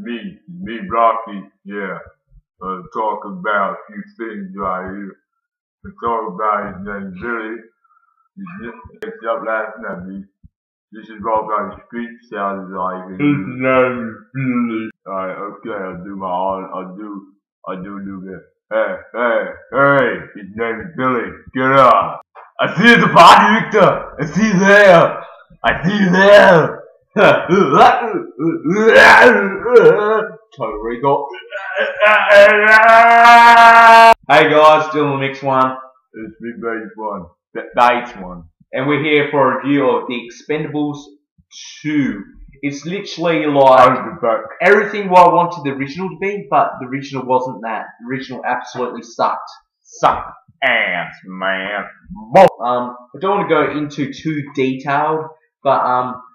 Me, Rocky, yeah. Talk about a few things right here. We talk about his name Billy. His name up last night, me. This is what my street sounds like. His name is Billy. Alright, okay, I'll do that. Hey, his name is Billy. Get up. I see the party, Victor. I see you there. I see you there. Total Recall. Hey guys, Dylanthemixed1. It's me, Baydz1. Baydz1. And we're here for a review of the Expendables 2. It's literally like everything what I wanted the original to be, but the original wasn't that. The original absolutely sucked. Sucked ass, man. I don't want to go into too detailed, but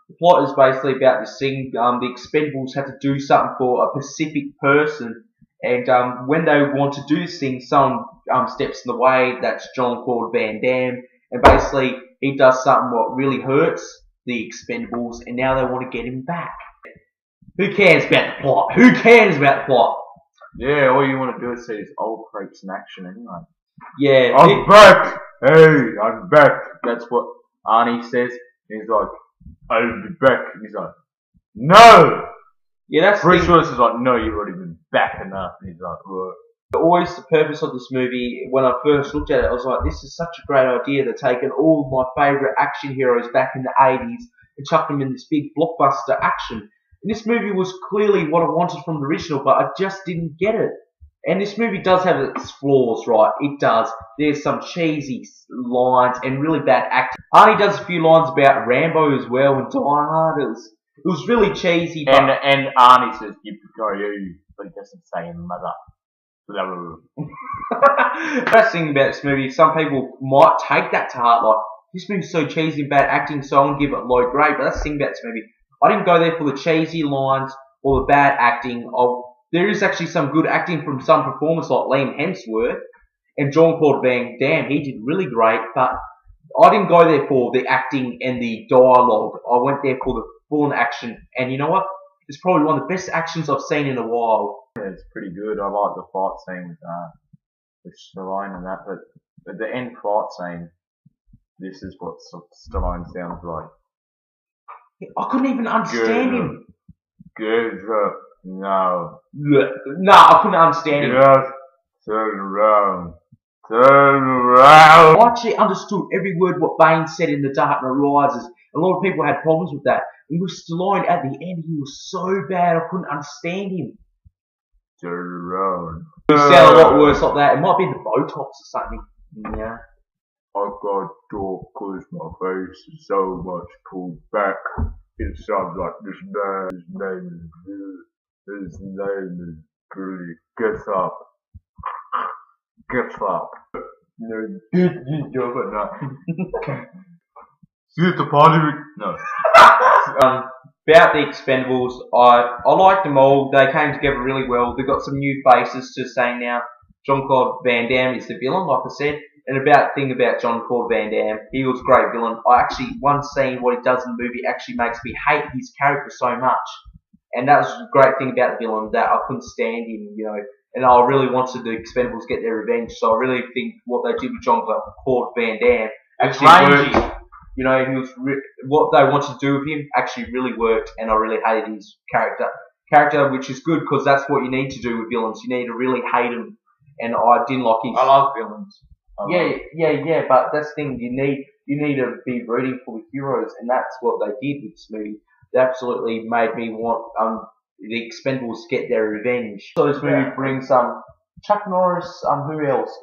the plot is basically about this thing. The Expendables had to do something for a specific person, and when they want to do this thing, someone steps in the way. That's Jean-Claude Van Damme, and basically he does something what really hurts the Expendables, and now they want to get him back. Who cares about the plot? Who cares about the plot? Yeah, all you want to do is see his old creeps in action anyway. Yeah. I'm back! Hey, I'm back. That's what Arnie says. He's like, I'll be back. He's like, no! Yeah, that's Bruce Willis is like, no, you've already been back enough. And he's like, what? Always the purpose of this movie, when I first looked at it, I was like, this is such a great idea. They're taking all of my favourite action heroes back in the 80s and chucking them in this big blockbuster action. And this movie was clearly what I wanted from the original, but I just didn't get it. And this movie does have its flaws, right? It does. There's some cheesy lines and really bad acting. Arnie does a few lines about Rambo as well and Die Hard. It was really cheesy. But and Arnie says, "Yippee-ki-yay," but he doesn't say mother. Best thing about this movie, some people might take that to heart, like, this movie's so cheesy and bad acting, so I'm gonna give it low grade. But that's the thing about this movie. I didn't go there for the cheesy lines or the bad acting. There is actually some good acting from some performers like Liam Hemsworth and Jean-Claude Van Damme. He did really great, but I didn't go there for the acting and the dialogue. I went there for the full action, and you know what? It's probably one of the best actions I've seen in a while. Yeah, it's pretty good. I like the fight scene with Stallone and that, but at the end fight scene, this is what Stallone sounds like. I couldn't even understand him. No. No, I couldn't understand him. Just turn around. Turn around. I actually understood every word what Bane said in The Dark Knight Rises. A lot of people had problems with that. And with Stallone at the end, he was so bad I couldn't understand him. Turn around. He sounded a lot worse like that. It might be the Botox or something. Yeah. I got dark cause my face is so much pulled back. It sounds like this man. His name is Billy. Get up. Get up. No, but no. See at the party? No. About the Expendables, I liked them all. They came together really well. They got some new faces to say now. Jean-Claude Van Damme is the villain, like I said. And about Jean-Claude Van Damme, he was a great villain. One scene, what he does in the movie actually makes me hate his character so much. And that was the great thing about the villain, that I couldn't stand him, you know. And I really wanted the Expendables get their revenge. So I really think what they did with Jean-Claude Van Damme actually worked. You know, what they wanted to do with him actually really worked, and I really hated his character, which is good because that's what you need to do with villains. You need to really hate them, and I didn't like his. I love villains. Yeah, but that's the thing. You need to be rooting for the heroes, and that's what they did with this movie. They absolutely made me want the Expendables to get their revenge. So this movie brings Chuck Norris, who else?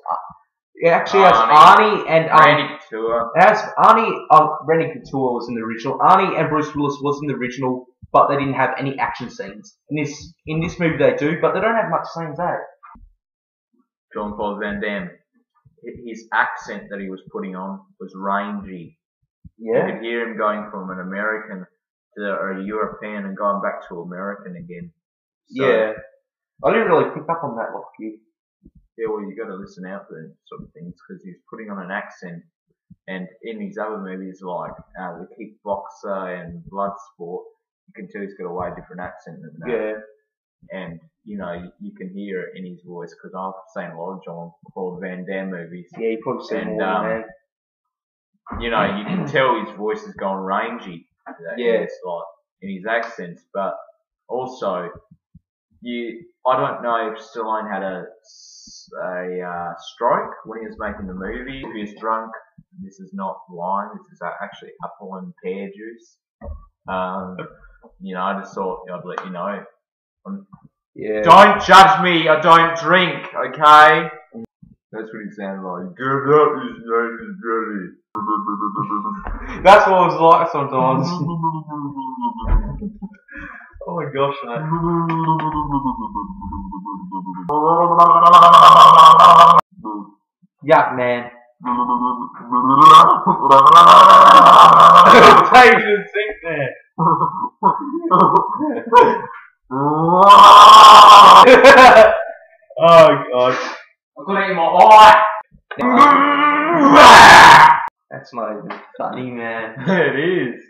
It actually has Arnie and Randy Couture. It has Arnie. Randy Couture was in the original. Arnie and Bruce Willis was in the original, but they didn't have any action scenes. In this movie they do, but they don't have much scenes there. Jean-Claude Van Damme. His accent that he was putting on was rangy. Yeah. You could hear him going from an American to a European and going back to American again. So, yeah. I didn't really pick up on that like you. Yeah, well, you got to listen out for sort of things because he's putting on an accent, and in his other movies like The Kickboxer and Bloodsport, you can tell he's got a way different accent than that. Yeah. and you know you can hear it in his voice because I've seen a lot of John Claude Van Damme movies. Yeah, you probably seen And, more, man. You know, you can tell his voice has gone rangy. Yeah. It's like in his accents, but also I don't know if Stallone had a stroke when he was making the movie. If he was drunk, this is not wine. This is actually apple and pear juice. You know, I just thought I'd let you know. Yeah. Don't judge me. I don't drink. Okay. That's what he sounded like. Get up, his name is Billy. That's what it's like sometimes. Oh my gosh, mate. Yuck, man. Take the sink there. Oh god. I've got it in my eye. That's not even funny, man. It is.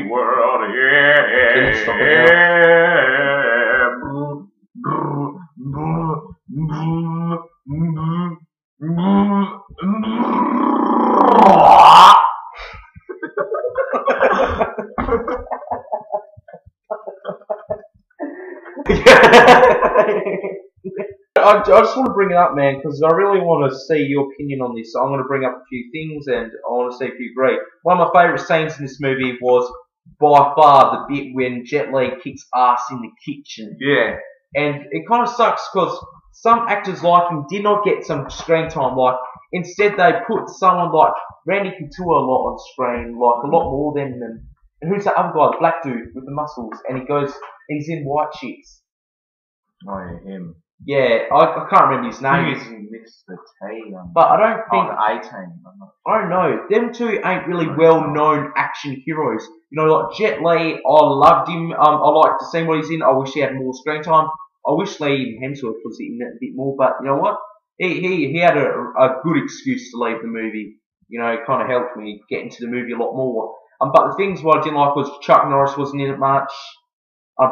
World, yeah. I just want to bring it up, man, because I really want to see your opinion on this. I'm going to bring up a few things, and I want to see if you agree. One of my favourite scenes in this movie was, by far, the bit when Jet Li kicks ass in the kitchen. Yeah. And it kind of sucks because some actors like him did not get some screen time. Like, instead they put someone like Randy Couture a lot on screen, like a lot more than them. And who's the other guy, the black dude with the muscles? And he's in white shirts. Oh yeah, him. Yeah, I can't remember his name. He's Mr. T. But I don't think... 18. I don't know. Them two ain't really well-known action heroes. You know, like Jet Li, I loved him. I like to see what he's in. I wish he had more screen time. I wish Liam Hemsworth was in it a bit more. But you know what? He had a good excuse to leave the movie. You know, it kind of helped me get into the movie a lot more. But the things what I didn't like was Chuck Norris wasn't in it much.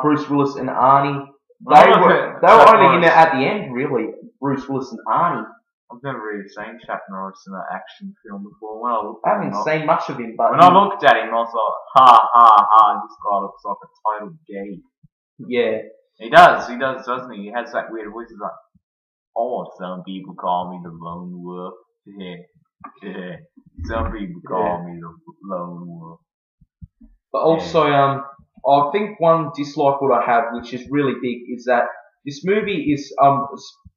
Bruce Willis and Arnie. They were only in it at the end, really. Bruce Willis and Arnie. I've never really seen Chuck Norris in an action film before. When I looked I haven't seen much of him, but when I looked at him, I was like, ha ha ha! This guy looks like a total geek. Yeah, he does, doesn't he? He has that weird voice. He's like, oh, some people call me the lone wolf. Yeah. Some people call me the lone wolf. But also, I think one dislike what I have, which is really big, is that this movie is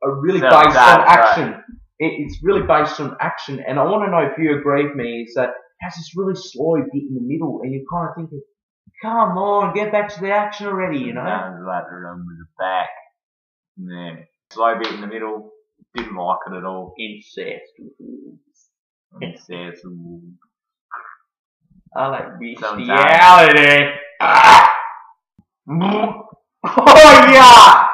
really based on action. It's really based on action, and I want to know if you agree with me. Is that it has this really slow bit in the middle, and you're kind of thinking, "Come on, get back to the action already," you know? Sounds like the run with the back. Yeah, slow bit in the middle. Didn't like it at all. Incest. I like bestiality. Oh yeah!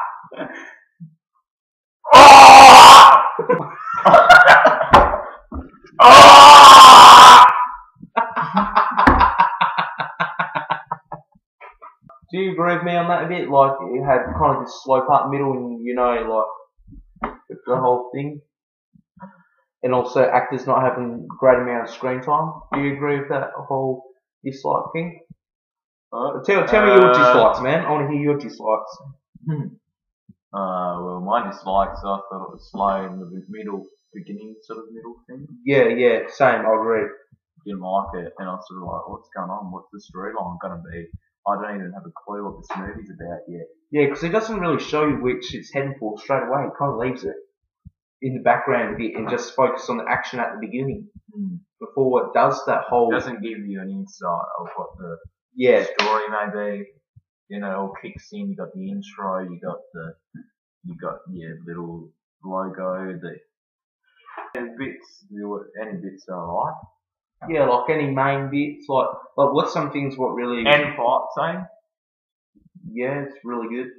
Do you agree with me on that a bit? Like, it had kind of this slow part middle and, you know, like, the whole thing. And also actors not having great amount of screen time. Do you agree with that whole dislike thing? Tell me your dislikes, man. I want to hear your dislikes. Well, my dislikes, I thought it was slow in the beginning sort of middle thing. Yeah, same, I agree. Didn't like it, and I was sort of like, what's going on? What's the storyline going to be? I don't even have a clue what this movie's about yet. Yeah, because it doesn't really show you which it's heading for straight away. It kind of leaves it in the background a bit and just focus on the action at the beginning before it does that whole... It doesn't give you an insight of what the story may be. You know, it all kicks in. You got the intro. You got your little logo. Any bits I like. Yeah, like any main bits. Like what's some things what really... And fight scene. Yeah, it's really good.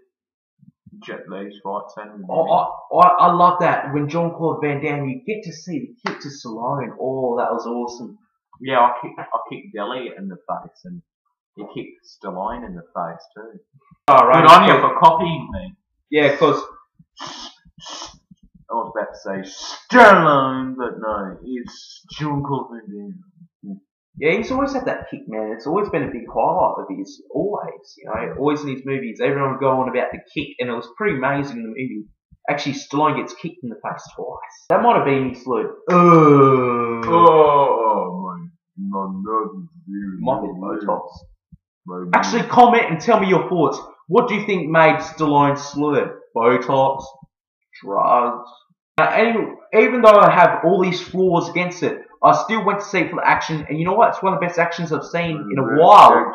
Jet Li's fight scene. I love that when Jean-Claude Van Damme, you get to see the kick to Stallone. Oh, that was awesome. Yeah, I kicked Deli in the face, and he kicked Stallone in the face too. Oh, right. Good on you for copying me. Yeah, because I was about to say Stallone, but no, it's Jean-Claude Van Damme. yeah, he's always had that kick, man. It's always been a big highlight of his. Always, you know, always in his movies. Everyone would go on about the kick, and it was pretty amazing in the movie. Actually, Stallone gets kicked in the face twice. That might have been his salute. My nose is Might be Botox. Actually, comment and tell me your thoughts. What do you think made Stallone slur? Botox? Drugs? And even though I have all these flaws against it, I still went to see it for the action, and you know what? It's one of the best actions I've seen in a while.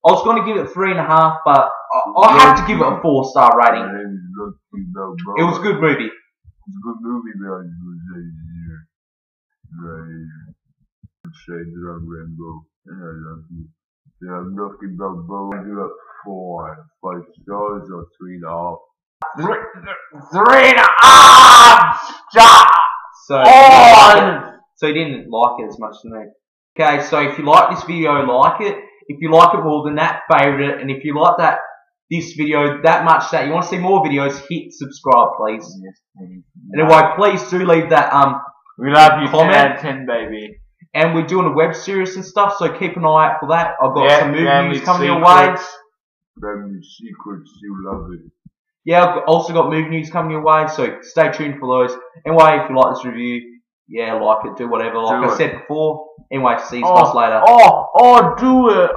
I was going to give it 3.5, but I have to give it a 4-star rating. It was a good movie. It's a good movie, guys. Say that I'm Rainbow, and I love you. Yeah, I'm looking about Bo. I give it 5 stars or 3.5. 3.5 stars. So you didn't like it as much as me. Okay, so if you like this video, like it. If you like it more than that, favourite it. And if you like this video that much that you want to see more videos, hit subscribe, please. Yes, please. And anyway, please do leave that we love you, comment. 10 out of 10, baby. And we're doing a web series and stuff, so keep an eye out for that. I've got some movie news coming your way. Family secrets, you love it. Yeah, I've also got movie news coming your way, so stay tuned for those. Anyway, if you like this review, yeah, like it, do whatever. Like I said before. Anyway, see you guys later. Do it.